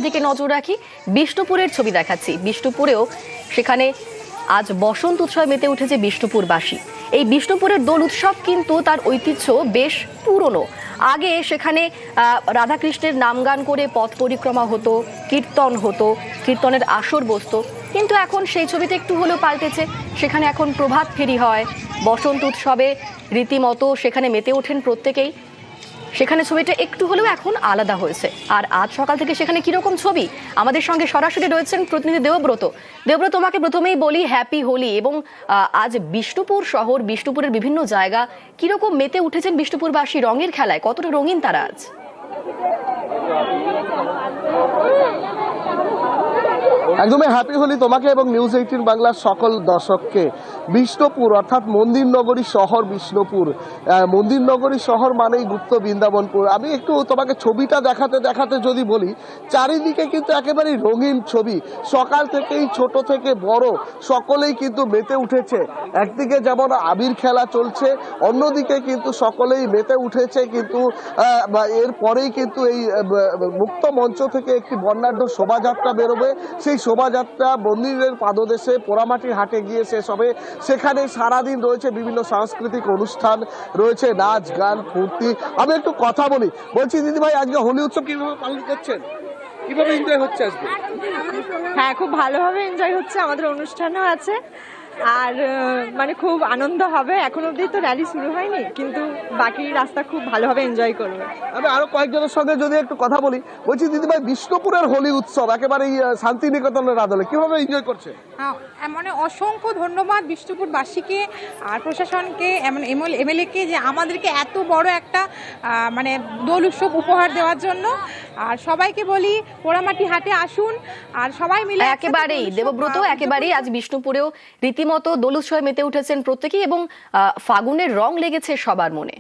দিকে নজর রাখি। বিষ্ণুপুরের ছবি দেখাচ্ছি। বিষ্ণুপুরেও সেখানে আজ বসন্ত উৎসবে মেতে উঠেছে বিষ্ণুপুরবাসী। এই বিষ্ণুপুরের দোল উৎসব কিন্তু তার ঐতিহ্য বেশ পুরনো। আগে সেখানে রাধাকৃষ্ণের নাম গান করে পথ পরিক্রমা হতো, কীর্তন হতো, কীর্তনের আসর বসতো। কিন্তু এখন সেই ছবিটা একটু হলেও পাল্টেছে। সেখানে এখন প্রভাত ফেরি হয়, বসন্ত উৎসবে রীতিমতো সেখানে মেতে ওঠেন প্রত্যেকেই। সেখানে ছবিটা একটু হলেও এখন আলাদা হয়েছে। আর আজ সকাল থেকে সেখানে কিরকম ছবি, আমাদের সঙ্গে সরাসরি রয়েছেন প্রতিনিধি দেবব্রত। দেবব্রত, তোমাকে প্রথমেই বলি হ্যাপি হোলি। এবং আজ বিষ্ণুপুর শহর, বিষ্ণুপুরের বিভিন্ন জায়গা কিরকম মেতে উঠেছেন বিষ্ণুপুরবাসী রঙের খেলায়, কতটা রঙিন তারা আজ? একদমই হ্যাপি হোলি তোমাকে এবং নিউজ 18 বাংলার সকল দর্শককে। বিষ্ণুপুর অর্থাৎ মন্দির নগরী শহর বিষ্ণুপুর, মন্দির নগরী শহর মানেই গুপ্ত বৃন্দাবনপুর। আমি একটু তোমাকে ছবিটা দেখাতে দেখাতে যদি বলি, চারিদিকে কিন্তু একেবারেই রঙিন ছবি। সকাল থেকেই ছোট থেকে বড় সকলেই কিন্তু মেতে উঠেছে। একদিকে যেমন আবির খেলা চলছে, অন্যদিকে কিন্তু সকলেই মেতে উঠেছে। কিন্তু এরপরেই কিন্তু এই মুক্ত মঞ্চ থেকে একটি বর্ণাঢ্য শোভাযাত্রা বেরোবে। সেই শোভাযাত্রা মন্দিরের পাদদেশে পোড়ামাটির হাটে গিয়ে শেষ হবে। সেখানে সারাদিন রয়েছে বিভিন্ন সাংস্কৃতিক অনুষ্ঠান, রয়েছে নাচ গান ফুর্তি। আমি একটু কথা বলছি দিদি ভাই, আজকে হোলি উৎসব কিভাবে পালন করছেন, কিভাবে এনজয় হচ্ছে আজকে? হ্যাঁ, খুব ভালোভাবে এনজয় হচ্ছে, আমাদের অনুষ্ঠানও আছে। আর মানে খুব আনন্দ হবে। এখন অবধি তো র্যালি শুরু হয়নি, কিন্তু বাকি রাস্তা খুব ভালোভাবে এনজয় করবে। আমি আরো কয়েকজনের সঙ্গে যদি একটু কথা বলছি দিদি ভাই, বিষ্ণুপুরের হোলি উৎসব একেবারে শান্তিনিকেতনের আদলে কিভাবে এনজয় করছে? মানে অসংখ্য ধন্যবাদ বিষ্ণুপুরবাসীকে আর প্রশাসনকে, এমন এমএলএ কে, যে আমাদেরকে এত বড় একটা মানে দোল উৎসব উপহার দেওয়ার জন্য। আর সবাইকে বলি পোড়ামাটি হাটে আসুন, আর সবাই মিলে একেবারেই দেবব্রত, একেবারেই আজ বিষ্ণুপুরেও রীতিমতো দোল উৎসবে মেতে উঠেছেন প্রত্যেকেই এবং ফাগুনের রং লেগেছে সবার মনে।